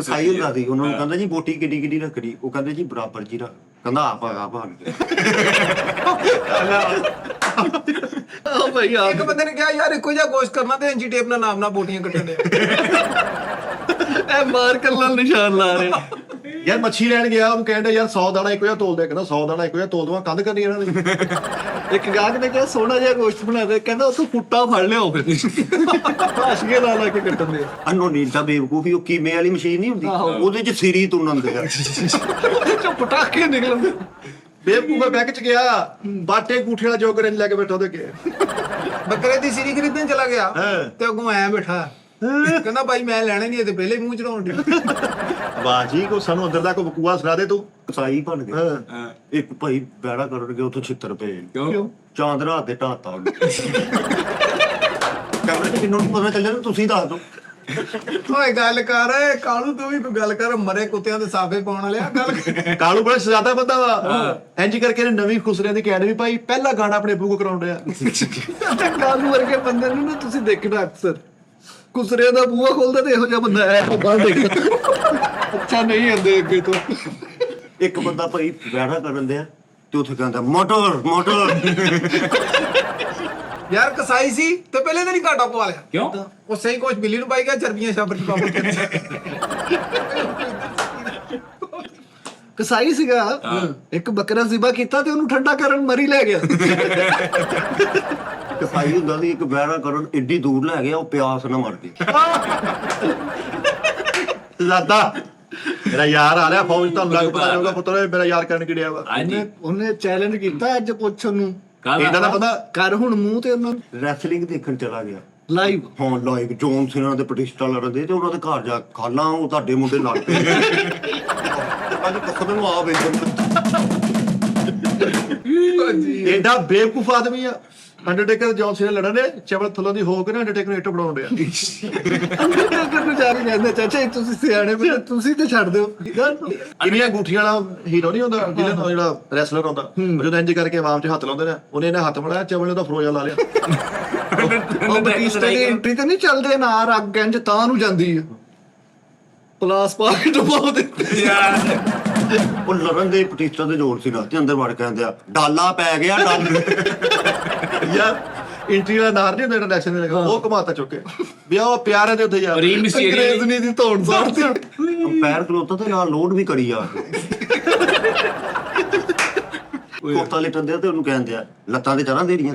ਕਸਾਈ ਹੁੰਦਾ ਸੀ, ਉਹਨਾਂ ਨੂੰ ਕਹਿੰਦਾ ਜੀ ਬੋਟੀ ਕਿੱਡੀ ਕਿੱਡੀ ਰੱਖਣੀ, ਉਹ ਕਹਿੰਦੇ ਜੀ ਬਰਾਬਰ ਜੀ ਰੱਖ, ਕਹਿੰਦਾ ਆਪ ਭਾਈ ਆ ਇੱਕ ਬੰਦੇ ਨੇ ਕਿਹਾ ਯਾਰ ਇੱਕੋ ਜਿਹਾ ਗੋਸ਼ਤ ਕਰਨਾ ਤੇ ਇੰਚੀ ਟੇਪ ਨਾਲ ਨਾਮ ਬੋਟੀਆਂ ਕੱਟਣ ਦੇ। ਇਹ ਮਾਰ ਕਰ ਨਾਲ ਨਿਸ਼ਾਨ ਲਾ ਰਿਹਾ। ਯਾਰ ਮੱਛੀ ਲੈਣ ਗਿਆ, ਉਹਨੂੰ ਕਹਿੰਦਾ ਯਾਰ 100 ਦਾਣਾ ਇੱਕੋ ਜਿਹਾ ਤੋਲ ਦੇ, ਕਹਿੰਦਾ 100 ਦਾਣਾ ਇੱਕੋ ਜਿਹਾ ਤੋਲ ਦਵਾਂ, ਕੰਧ ਕਰਨੀ ਇਹਨਾਂ ਦੀ। ਇੱਕ ਗਾਹਕ ਨੇ ਕਿਹਾ ਸੋਹਣਾ ਜਿਹਾ ਗੋਸ਼ਤ ਬਣਾ ਦੇ, ਕਹਿੰਦਾ ਉੱਥੋਂ ਫੁੱਟਾ ਫੜ ਲਿਆਓ ਫਿਰ ਹਾਸ਼ੀਏ ਲਾ ਕੇ ਕੱਟਣ ਦੇ। ਅਨੋਨੀਤਾ ਬੇਵਕੂਫੀ, ਉਹ ਕੀਮੇ ਵਾਲੀ ਮਸ਼ੀਨ ਨਹੀਂ ਹੁੰਦੀ, ਉਹਦੇ ਚ ਸਿਰੀ ਤੁੰਨ ਦੇ ਆ। ਉਹਦੇ ਚੋਂ ਪਟਾਕੇ ਨਿਕਲਦੇ। ਬੇਵਕੂਫਾ ਬੈਂਕ ਚ ਗਿਆ, ਬਾਟੇ ਗੂਠੇ ਵਾਲਾ ਜੋਕਰ ਲੈ ਕੇ ਬੈਠਾ ਉਹਦੇ ਕੇ ਬੱਕਰੇ ਦੀ ਸੀਰੀ ਖਰੀਦਣ ਚਲਾ ਗਿਆ ਹਾਂ। ਤੇ ਅੱਗੋਂ ਆਇਆ ਬੈਠਾ, ਕਹਿੰਦਾ ਭਾਈ ਮੈਂ ਲੈਣੇ ਨਹੀਂ, ਤੇ ਪਹਿਲੇ ਮੂੰਹ ਚੜਾਉਣ ਦੀ। ਵਾਹ ਜੀ, ਕੋ ਸਾਨੂੰ ਅੰਦਰ ਦਾ ਕੋਈ ਬਕੂਆ ਸੁਣਾ ਦੇ ਤੂੰ। ਕਸਾਈ ਬਣ ਗਿਆ। ਹਾਂ। ਇੱਕ ਭਾਈ ਬੈੜਾ ਕਰਨਗੇ, ਉੱਥੋਂ 76 ਰੁਪਏ ਕਿਉਂ? ਚਾਂਦ ਰਾਤ ਦੇ ਢਾਤਾ ਉਹਨੇ। ਕਹਿੰਦਾ ਮੈਨੂੰ ਨੀ ਪਤਾ ਚੱਲਿਆ, ਤੁਸੀਂ ਦੱਸ ਦਿਓ। ਓਏ ਗੱਲ ਕਰ ਕਾਲੂ, ਤੂੰ ਵੀ ਕੋਈ ਗੱਲ ਕਰ, ਮਰੇ ਕੁੱਤਿਆਂ ਦੇ ਸਾਫੇ ਪਾਉਣ ਵਾਲਿਆ ਗੱਲ ਕਰ। ਕਾਲੂ ਬੜਾ ਸਜਾਦਾ ਬੰਦਾ ਵਾ, ਇੰਜ ਕਰਕੇ ਇਹਨੇ ਨਵੀਂ ਖੁਸਰਿਆਂ ਦੀ ਅਕੈਡਮੀ ਪਾਈ, ਪਹਿਲਾ ਗਾਣਾ ਆਪਣੇ ਬੂਕ ਕਰਾਉਣ ਡਿਆ। ਕਾਲੂ ਵਰਗੇ ਬੰਦੇ ਨੂੰ ਨਾ ਤੁਸੀਂ ਦੇਖਣਾ ਅਕਸਰ, ਕੁਸਰਿਆਂ ਦਾ ਬੂਹਾ ਖੋਲਦਾ ਤੇ ਇਹੋ ਜਿਹਾ ਬੰਦਾ ਹੈ, ਉਹ ਬਾਹਰ ਦੇਖਦਾ ਅੱਛਾ ਨਹੀਂ ਆਉਂਦੇ ਅੱਗੇ ਤੋਂ। ਇੱਕ ਬੰਦਾ ਭਾਈ ਬੈੜਾ ਕਰਨ ਦਿਆ ਤੇ ਉੱਥੇ ਕਹਿੰਦਾ ਮੋਟਰ ਮੋਟਰ। ਯਾਰ ਕਸਾਈ ਸੀ ਤੇ ਪਹਿਲੇ ਦਿਨ ਹੀ ਘਾਟਾ ਪਵਾ ਲਿਆ। ਕਿਉਂ? ਉਹ ਸਹੀ ਕੁਛ ਬਿੱਲੀ ਨੂੰ ਪਾਈ ਗਿਆ, ਚਰਬੀਆਂ ਛਾਬਰ ਚ ਪਾਪੜ ਕਰ। ਕਸਾਈ ਸੀਗਾ, ਇੱਕ ਬੱਕਰਾ ਜ਼ਿਬਾ ਕੀਤਾ ਤੇ ਉਹਨੂੰ ਠੰਡਾ ਕਰਨ ਮਰੀ ਲੈ ਗਿਆ। ਕਸਾਈ ਹੁੰਦਾ ਸੀ, ਇੱਕ ਬੈੜਾ ਕਰਨ ਏਡੀ ਦੂਰ ਲੈ ਗਿਆ, ਉਹ ਪਿਆਸ ਨਾ ਮਰ ਗਈ। ਸਜਾਦਾ ਮੇਰਾ ਯਾਰ ਆ ਰਿਹਾ ਫੌਜ, ਤੁਹਾਨੂੰ ਲੱਗ ਪਤਾ ਜਾਊਗਾ ਪੁੱਤਰ ਮੇਰਾ ਯਾਰ ਕਰਨ ਕਿੜਿਆ ਵਾ। ਉਹਨੇ ਚੈਲੰਜ ਕੀਤਾ ਅੱਜ ਪੁੱਛ ਉਹਨੂੰ, ਇਹਨਾਂ ਦਾ ਪਤਾ ਕਰ ਹੁਣ ਮੂੰਹ ਤੇ ਉਹਨਾਂ ਰੈਸਲਿੰਗ ਦੇਖਣ ਚਲਾ ਗਿਆ। ਲਾਈਵ। ਹਾਂ ਲਾਈਵ ਜੋਨ ਸਿਨਾਂ ਦੇ ਪ੍ਰਤਿਸ਼ਠਾ ਲੜਦੇ ਤੇ ਉਹਨਾਂ ਦੇ ਘਰ ਜਾ ਖਾਲਾ, ਉਹ ਤੁਹਾਡੇ ਮੁੰਡੇ ਲੜ ਪਏ। ਅੱਜ ਕੱਖ ਨੂੰ ਆ ਵੇਖਣ। ਐਡਾ ਬੇਵਕੂਫ ਆਦਮੀ ਆ। ਅੰਡਰਟੇਕਰ ਜੌਨ ਸੀਨਾ ਲੜਨ ਦੇ ਚਵਲ ਥੱਲੋਂ ਦੀ ਹੋ ਕੇ ਨਾ ਅੰਡਰਟੇਕਰ ਨੂੰ ਇੱਟ ਬਣਾਉਣ ਡਿਆ। ਅੰਡਰਟੇਕਰ ਨੂੰ ਜਾ ਕੇ ਕਹਿੰਦੇ ਚਾਚਾ ਤੁਸੀਂ ਸਿਆਣੇ ਬੰਦੇ, ਤੁਸੀਂ ਤੇ ਛੱਡ ਦਿਓ। ਇੰਨੀਆਂ ਅੰਗੂਠੀਆਂ ਵਾਲਾ ਹੀਰੋ ਨਹੀਂ ਹੁੰਦਾ, ਵਿਲਨ ਜਿਹੜਾ ਰੈਸਲਰ ਹੁੰਦਾ, ਜਦੋਂ ਇੰਜ ਕਰਕੇ ਆਵਾਮ 'ਚ ਹੱਥ ਲਾਉਂਦੇ ਨੇ, ਉਹਨੇ ਇਹਨੇ ਹੱਥ ਬਣਾਇਆ, ਚਵਲ ਨੇ ਉਹਦਾ ਫਰੋਜਾ ਲਾ ਲਿਆ। ਉਹ ਬਟੀਸਟਾ ਦੀ ਐਂਟਰੀ ਤੇ ਨਹੀਂ ਚੱਲਦੇ ਨਾ, ਰੱਗ ਇੰਜ ਤਾਂ ਨੂੰ ਜਾਂਦੀ ਆ, ਪਲਾਸ ਪਾ ਕੇ ਡੁਬਾ ਦਿੰਦੇ ਯਾਰ। ਉਹ ਲੜਨ ਦੇ ਪ੍ਰਤਿਸ਼ਠਾ ਦੇ ਜ਼ੋਰ ਸੀ ਨਾ, ਤੇ ਅੰਦਰ ਵੜ ਕੇ ਕਹਿੰਦੇ ਆ ਡਾਲਾ ਪੈ ਗਿਆ ਡਾਲ। ਯਾਰ ਇੰਟਰੀ ਵਾਲਾ ਨਾਰ ਨਹੀਂ ਹੁੰਦਾ ਜਿਹੜਾ ਨੈਕਸ਼ਨ ਦੇ, ਉਹ ਘਮਾਤਾ ਚੁੱਕੇ ਵੀ ਉਹ ਪਿਆਰੇ ਦੇ ਉੱਤੇ ਯਾਰ ਅੰਗਰੇਜ਼ ਨਹੀਂ ਦੀ ਧੌਣ ਸਾੜਤੀ। ਪੈਰ ਖਲੋਤਾ ਤੇ ਨਾਲ ਲੋਡ ਵੀ ਕਰੀ ਆ। ਕੋਤਾ ਲਿਟਣ ਦੇ ਤੇ ਉਹਨੂੰ ਕਹਿੰਦੇ ਆ ਲੱਤਾਂ ਤੇ ਚੜਾਂ ਦੇੜੀਆਂ।